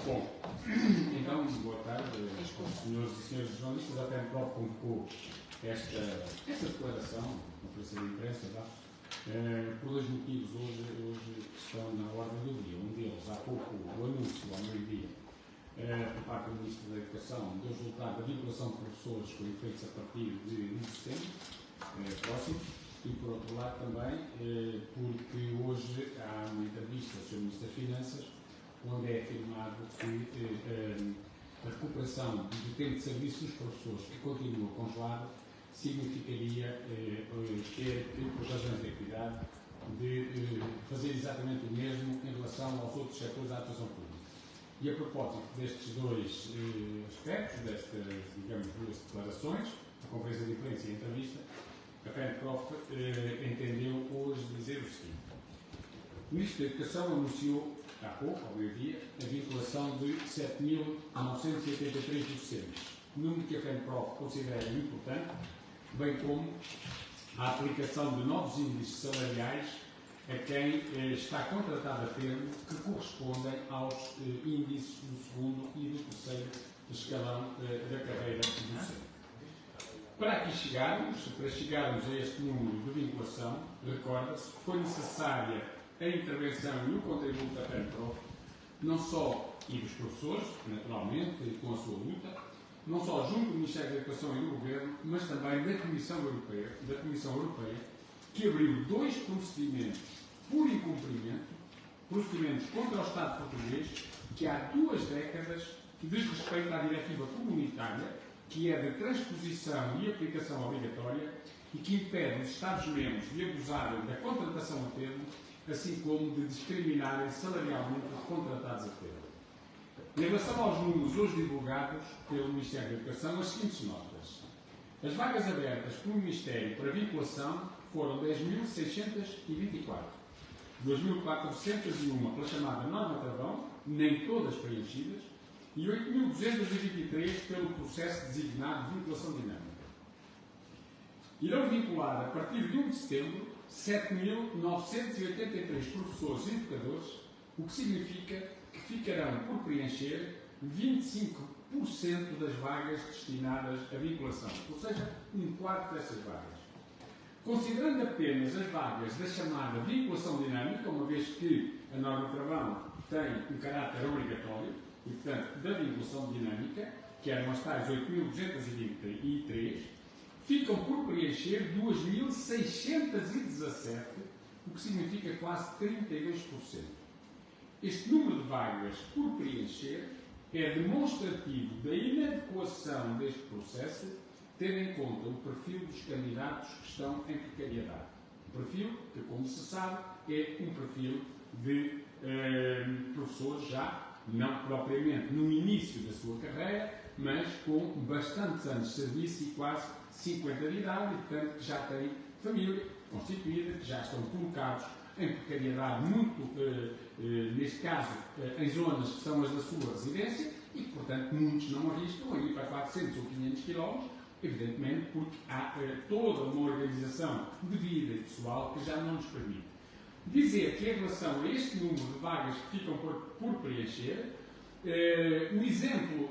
Bom, então, boa tarde, senhores e senhores jornalistas. A FENPROF convocou esta declaração, conferência de imprensa, por dois motivos hoje que estão na ordem do dia. Um deles, há pouco, o anúncio ao meio-dia, por parte do Ministro da Educação, do resultado da vinculação de professores com efeitos a partir de 1 de setembro próximo. E, por outro lado, também, porque hoje há uma entrevista ao Sr. Ministro das Finanças, onde é afirmado que a recuperação do tempo de serviço dos professores que continua congelado significaria ter, por razões de equidade, de fazer exatamente o mesmo em relação aos outros setores da atuação pública. E a propósito destes dois aspectos, destas, digamos, duas declarações, a conferência de imprensa e a entrevista, a FENPROF entendeu hoje dizer o seguinte: o Ministro da Educação anunciou há pouco, ao meio-dia, a vinculação de 7.983 docentes, número que a FENPROF considera importante, bem como a aplicação de novos índices salariais a quem está contratado a termo, que correspondem aos índices do segundo e do terceiro escalão da carreira docente. Para chegarmos a este número de vinculação, recorda-se que foi necessária a intervenção e o contributo da FENPROF, não só e dos professores, naturalmente, com a sua luta, não só junto do Ministério da Educação e do Governo, mas também da Comissão Europeia, que abriu dois procedimentos por incumprimento, procedimentos contra o Estado português, que há 2 décadas diz respeito à diretiva comunitária, que é de transposição e aplicação obrigatória e que impede os Estados-membros de abusarem da contratação a termo, assim como de discriminarem salarialmente os contratados a termo. Em relação aos números hoje divulgados pelo Ministério da Educação, as seguintes notas. As vagas abertas pelo Ministério para vinculação foram 10.624, 2.401 pela chamada norma travão, nem todas preenchidas, e 8.223 pelo processo designado de vinculação dinâmica. Irão vincular, a partir de 1 de setembro, 7.983 professores e educadores, o que significa que ficarão por preencher 25% das vagas destinadas à vinculação, ou seja, 1/4 dessas vagas. Considerando apenas as vagas da chamada vinculação dinâmica, uma vez que a norma travão tem um caráter obrigatório, e, portanto, da vinculação dinâmica, que eram as tais 8.223, ficam por preencher 2.617, o que significa quase 32%. Este número de vagas por preencher é demonstrativo da inadequação deste processo, tendo em conta o perfil dos candidatos que estão em precariedade. O perfil, que, como se sabe, é um perfil de professores já, não propriamente no início da sua carreira, mas com bastantes anos de serviço e quase 50 de idade, e, portanto, que já têm família constituída, que já estão colocados em precariedade muito, neste caso, em zonas que são as da sua residência, e que, portanto, muitos não arriscam a ir para 400 ou 500 km, evidentemente porque há toda uma organização de vida e pessoal que já não nos permite. Dizer que, em relação a este número de vagas que ficam por preencher, o exemplo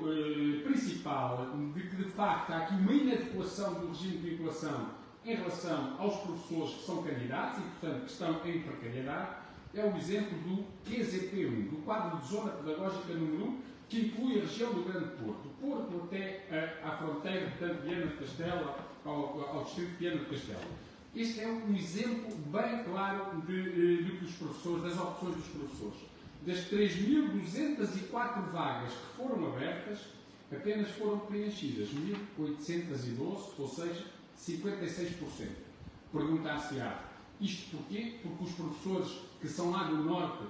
principal de que, de facto, há aqui uma inadequação do regime de vinculação em relação aos professores que são candidatos e, portanto, que estão em precariedade, é o exemplo do QZP1, do Quadro de Zona Pedagógica número 1, que inclui a região do Grande Porto, Porto até à fronteira, portanto, de Viana do Castelo, ao distrito de Viana do Castelo. Este é um exemplo bem claro de que os professores, das opções dos professores. Das 3.204 vagas que foram abertas, apenas foram preenchidas 1.812, ou seja, 56%. Perguntar-se-á, isto porquê? Porque os professores que são lá do Norte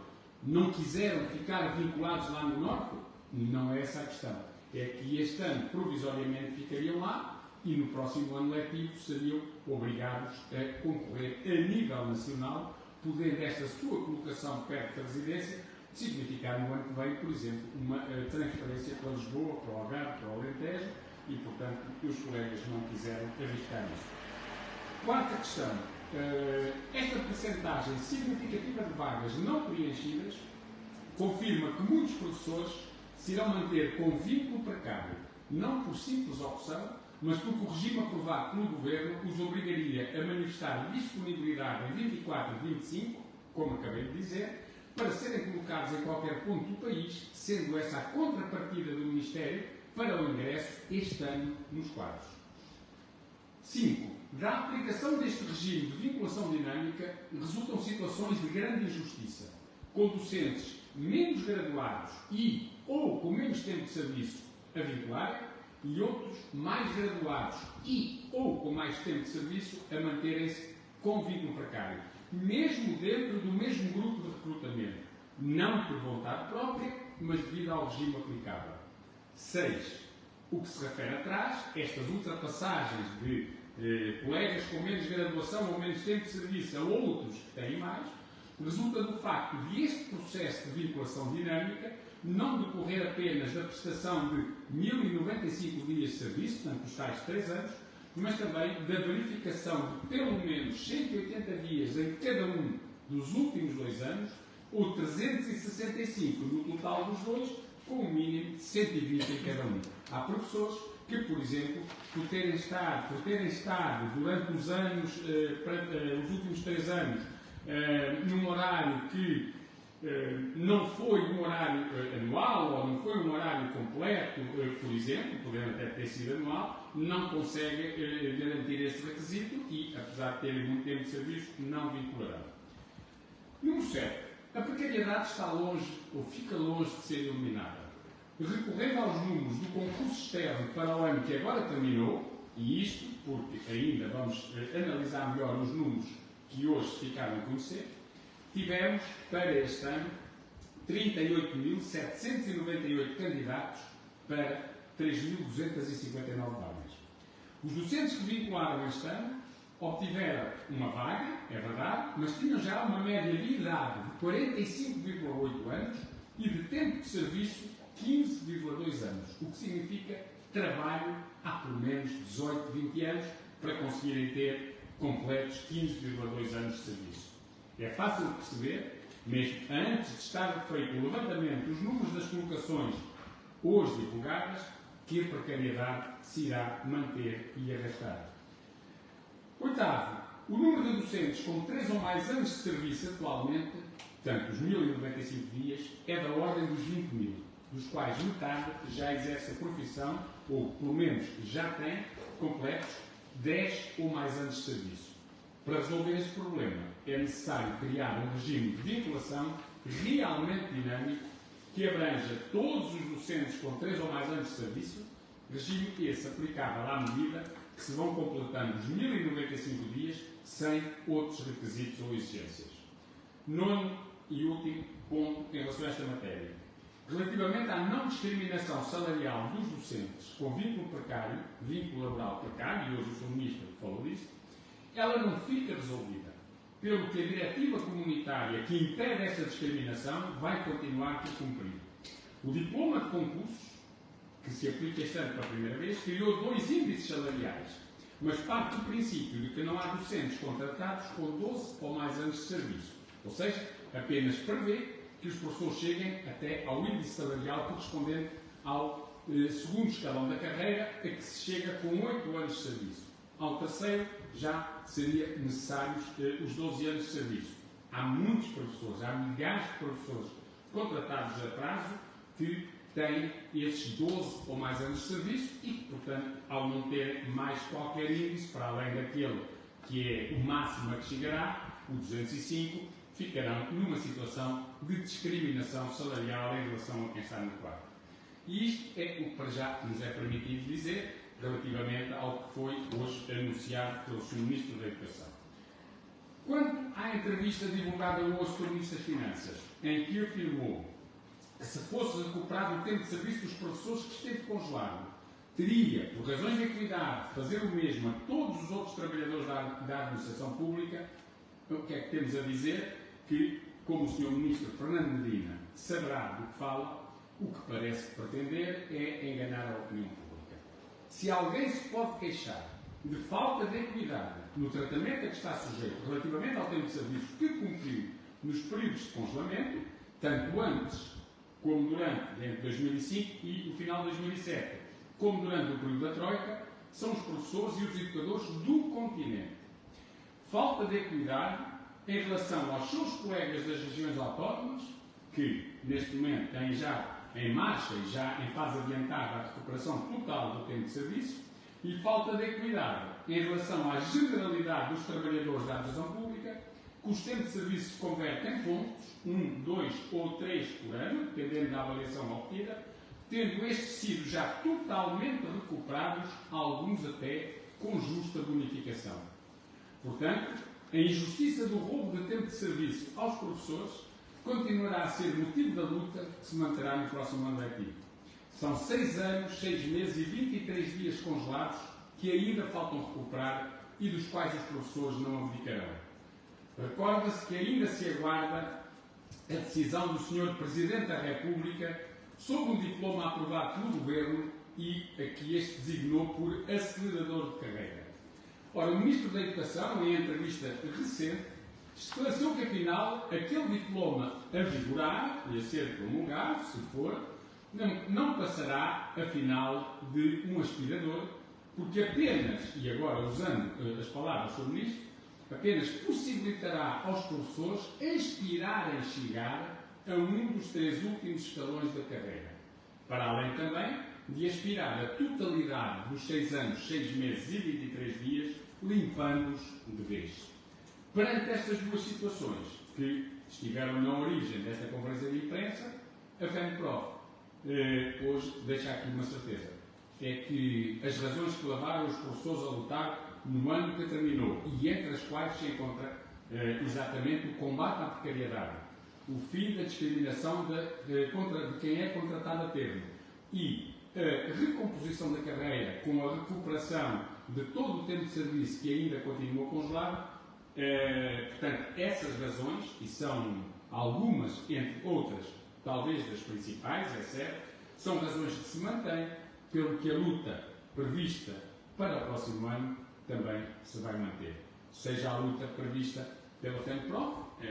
não quiseram ficar vinculados lá no Norte? Não é essa a questão. É que este ano, provisoriamente, ficariam lá, e no próximo ano letivo seriam obrigados a concorrer a nível nacional, podendo esta sua colocação perto da residência significar no ano que vem, por exemplo, uma transferência para Lisboa, para o Algarve, para o Alentejo, e, portanto, os colegas não quiseram arriscar isso. Quarta questão. Esta percentagem significativa de vagas não preenchidas confirma que muitos professores se irão manter com vínculo precário, não por simples opção, mas porque o regime aprovado pelo Governo os obrigaria a manifestar disponibilidade em 24 e 25, como acabei de dizer, para serem colocados em qualquer ponto do país, sendo essa a contrapartida do Ministério para o ingresso este ano nos quadros. 5. Da aplicação deste regime de vinculação dinâmica resultam situações de grande injustiça, com docentes menos graduados e ou com menos tempo de serviço a vincularem e outros mais graduados e ou com mais tempo de serviço a manterem-se com vínculo precário, mesmo dentro do mesmo grupo de recrutamento, não por vontade própria, mas devido ao regime aplicável. 6. O que se refere atrás, estas ultrapassagens de colegas com menos graduação ou menos tempo de serviço a outros que têm mais, resulta do facto de este processo de vinculação dinâmica não decorrer apenas da prestação de 1.095 dias de serviço, portanto, os tais 3 anos, mas também da verificação de pelo menos 180 dias em cada um dos últimos 2 anos, ou 365 no total dos dois, com um mínimo de 120 em cada um. Há professores que, por exemplo, por terem estado durante os anos, os últimos 3 anos, num horário que não foi um horário anual ou não foi um horário completo, por exemplo, podendo até ter sido anual, não consegue garantir este requisito e, apesar de terem muito tempo de serviço, não vincularão. Número 7. A precariedade está longe, ou fica longe de ser eliminada. Recorrendo aos números do concurso externo para o ano que agora terminou, e isto porque ainda vamos analisar melhor os números que hoje ficaram a conhecer, tivemos para este ano 38.798 candidatos para 3.259 vagas. Os docentes que vincularam este ano obtiveram uma vaga, é verdade, mas tinham já uma média de idade de 45,8 anos e de tempo de serviço 15,2 anos, o que significa trabalho há pelo menos 18, 20 anos para conseguirem ter completos 15,2 anos de serviço. É fácil de perceber, mesmo antes de estar feito o levantamento dos números das colocações hoje divulgadas, que a precariedade se irá manter e arrastar. 8º, o número de docentes com 3 ou mais anos de serviço atualmente, portanto os 1.095 dias, é da ordem dos 20.000, dos quais metade já exerce a profissão, ou pelo menos já tem completos 10 ou mais anos de serviço. Para resolver este problema, é necessário criar um regime de vinculação realmente dinâmico que abranja todos os docentes com 3 ou mais anos de serviço, regime esse aplicável à medida que se vão completando os 1.095 dias sem outros requisitos ou exigências. 9º e último ponto em relação a esta matéria. Relativamente à não discriminação salarial dos docentes com vínculo precário, vínculo laboral precário, e hoje o Sr. Ministro falou disso, ela não fica resolvida, pelo que a diretiva comunitária que impede esta discriminação vai continuar por cumprir. O diploma de concursos, que se aplica este ano pela primeira vez, criou 2 índices salariais, mas parte do princípio de que não há docentes contratados com 12 ou mais anos de serviço, ou seja, apenas prevê que os professores cheguem até ao índice salarial correspondente ao segundo escalão da carreira, a que se chega com 8 anos de serviço. Ao terceiro, já seria necessários os 12 anos de serviço. Há muitos professores, há milhares de professores contratados a prazo que têm esses 12 ou mais anos de serviço e que, portanto, ao não ter mais qualquer índice, para além daquele que é o máximo a que chegará, o 205, ficarão numa situação de discriminação salarial em relação a quem está no quadro. E isto é o que para já nos é permitido dizer relativamente ao que foi hoje anunciado pelo Sr. Ministro da Educação. Quanto à entrevista divulgada hoje pelo Ministro das Finanças, em que afirmou que se fosse recuperado o tempo de serviço dos professores que esteve congelado, teria, por razões de equidade, fazer o mesmo a todos os outros trabalhadores da administração pública, o que é que temos a dizer? Que, como o Sr. Ministro Fernando Medina saberá do que fala, o que parece pretender é enganar a opinião pública. Se alguém se pode queixar de falta de equidade no tratamento a que está sujeito relativamente ao tempo de serviço que cumpriu nos períodos de congelamento, tanto antes como entre 2005 e o final de 2007, como durante o período da Troika, são os professores e os educadores do continente. Falta de equidade em relação aos seus colegas das regiões autónomas, que neste momento têm já em marcha e já em fase adiantada a recuperação total do tempo de serviço, e falta de equidade em relação à generalidade dos trabalhadores da administração pública, cujo tempo de serviço se converte em pontos, 1, 2 ou 3 por ano, dependendo da avaliação obtida, tendo estes sido já totalmente recuperados, alguns até com justa bonificação. Portanto, a injustiça do roubo de tempo de serviço aos professores continuará a ser motivo da luta que se manterá no próximo ano letivo. São 6 anos, 6 meses e 23 dias congelados que ainda faltam recuperar e dos quais os professores não abdicarão. Recorda-se que ainda se aguarda a decisão do Sr. Presidente da República sobre um diploma aprovado pelo Governo e a que este designou por acelerador de carreira. Ora, o Ministro da Educação, em entrevista recente, esclareceu que, afinal, aquele diploma a vigorar e a ser promulgado, se for, não passará, afinal, de um aspirador, porque apenas, e agora usando as palavras do Ministro, apenas possibilitará aos professores aspirarem a chegar a um dos 3 últimos escalões da carreira, para além também de aspirar a totalidade dos 6 anos, 6 meses e 23 dias, limpando-os de vez. Perante estas duas situações que estiveram na origem desta conferência de imprensa, a FEMPROF hoje deixa aqui uma certeza. É que as razões que levaram os professores a lutar no ano que terminou, e entre as quais se encontra exatamente o combate à precariedade, o fim da discriminação de quem é contratado a termo e a recomposição da carreira com a recuperação de todo o tempo de serviço que ainda continua congelado. Portanto, essas razões, e são algumas, entre outras, talvez das principais, é certo, são razões que se mantêm, pelo que a luta prevista para o próximo ano também se vai manter. Seja a luta prevista pela FEMPROF,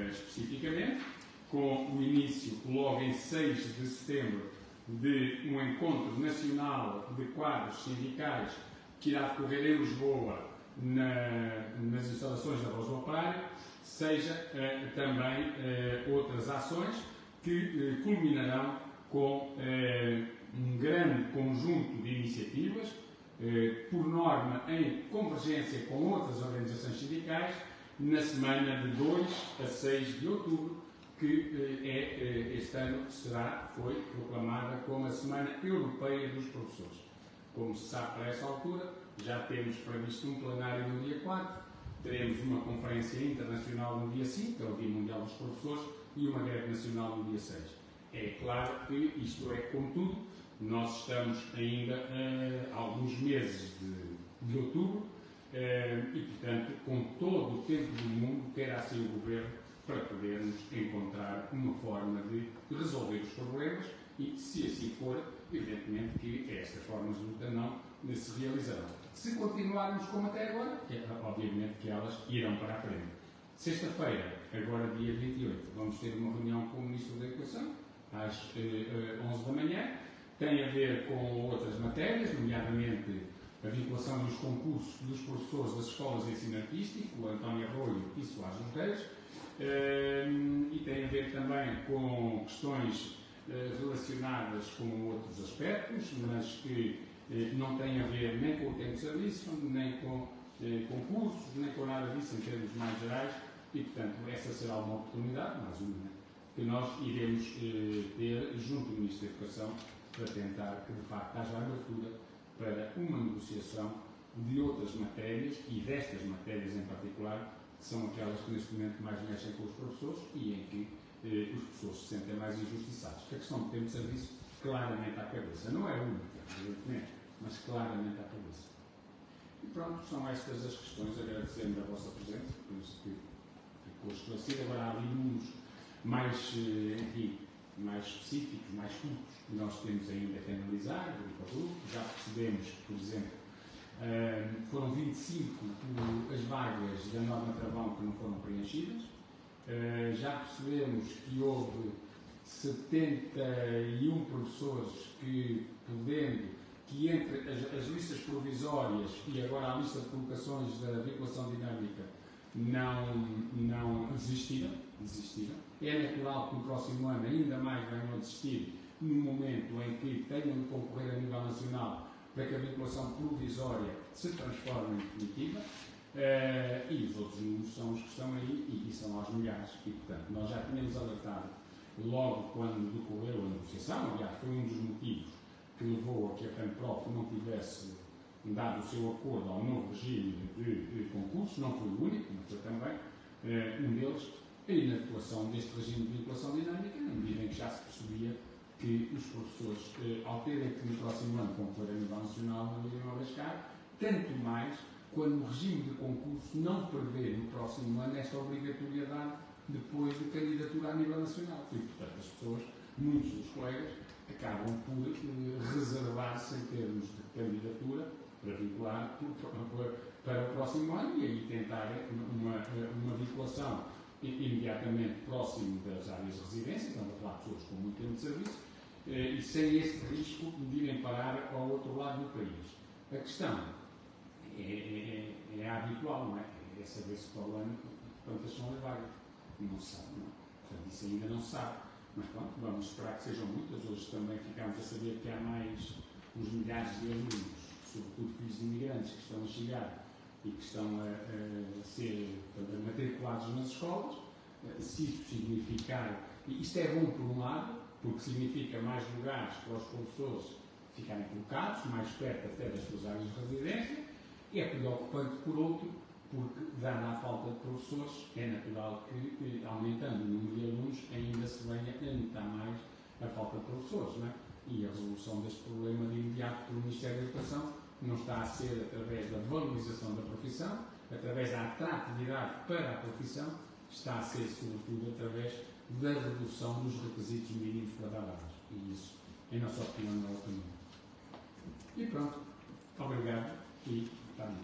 especificamente, com o início, logo em 6 de setembro, de um encontro nacional de quadros sindicais que irá decorrer em Lisboa, nas instalações da Voz do Operário, seja também outras ações que culminarão com um grande conjunto de iniciativas, por norma em convergência com outras organizações sindicais, na semana de 2 a 6 de outubro, que este ano foi proclamada como a Semana Europeia dos Professores. Como se sabe, para essa altura, já temos previsto um plenário no dia 4, teremos uma conferência internacional no dia 5, que é o Dia Mundial dos Professores, e uma greve nacional no dia 6. É claro que isto é, contudo, nós estamos ainda há alguns meses de outubro e, portanto, com todo o tempo do mundo, terá assim o Governo para podermos encontrar uma forma de resolver os problemas e, se assim for, evidentemente que estas formas de luta não se realizarão. Se continuarmos como até agora, obviamente que elas irão para a frente. Sexta-feira, agora dia 28, vamos ter uma reunião com o Ministro da Educação, às 11 da manhã. Tem a ver com outras matérias, nomeadamente a vinculação dos concursos dos professores das escolas de ensino artístico, António Arroio e Soares dos Reis, e tem a ver também com questões relacionadas com outros aspectos, mas que não têm a ver nem com o tempo de serviço, nem com concursos, nem com nada disso em termos mais gerais, e, portanto, essa será uma oportunidade, mais uma, que nós iremos ter junto do Ministro da Educação para tentar que, de facto, haja abertura para uma negociação de outras matérias e destas matérias em particular, que são aquelas que neste momento mais mexem com os professores e em que os professores se sentem mais injustiçados. A questão do tempo de serviço claramente à cabeça. Não é única, evidentemente, mas claramente à cabeça. E pronto, são estas as questões. Agradecendo a vossa presença, penso que ficou esclarecido. Agora há ali uns mais, enfim, mais específicos, mais curtos, que nós temos ainda que analisar, grupo a grupo. Já percebemos que, por exemplo, foram 25 as vagas da norma travão que não foram preenchidas. Já percebemos que houve 71 professores que, entre as listas provisórias e agora a lista de colocações da vinculação dinâmica, não desistiram. É natural que no próximo ano ainda mais venham a desistir, no momento em que tenham de concorrer a nível nacional para que a vinculação provisória se transforme em definitiva. E os outros números são os que estão aí e são aos milhares. E, portanto, nós já tínhamos alertado logo quando decorreu a negociação. Aliás, foi um dos motivos que levou a que a FEMPROF não tivesse dado o seu acordo ao novo regime de concurso. Não foi o único, mas foi também um deles. E na atuação deste regime de vinculação dinâmica, na medida em que já se percebia que os professores, ao terem que no próximo ano concorrer a nível nacional, não iriam arriscar, tanto mais quando o regime de concurso não prevê no próximo ano esta obrigatoriedade depois de candidatura a nível nacional. E, portanto, as pessoas, muitos dos colegas, acabam por reservar-se em termos de candidatura para vincular para o próximo ano e aí tentar uma vinculação imediatamente próximo das áreas de residência, estamos a falar de pessoas com muito tempo de serviço, e sem esse risco de irem parar ao outro lado do país. A questão é habitual, não é? É saber se para o ano quantas são as vagas. Não se sabe, não. Portanto, isso ainda não se sabe. Mas pronto, vamos esperar que sejam muitas. Hoje também ficámos a saber que há mais uns milhares de alunos, sobretudo filhos de imigrantes, que estão a chegar e que estão a ser matriculados nas escolas. Se isso significar, e isto é bom por um lado, porque significa mais lugares para os professores ficarem colocados, mais perto até das suas áreas de residência, e é preocupante por outro, porque, dada a falta de professores, é natural que, aumentando o número de alunos, ainda se venha a notar mais a falta de professores, não é? E a resolução deste problema de imediato pelo Ministério da Educação não está a ser através da valorização da profissão, através da atratividade para a profissão, está a ser, sobretudo, através da redução dos requisitos mínimos para dar aulas. E isso, em nossa opinião, não é o caminho. E pronto. Obrigado e está bem.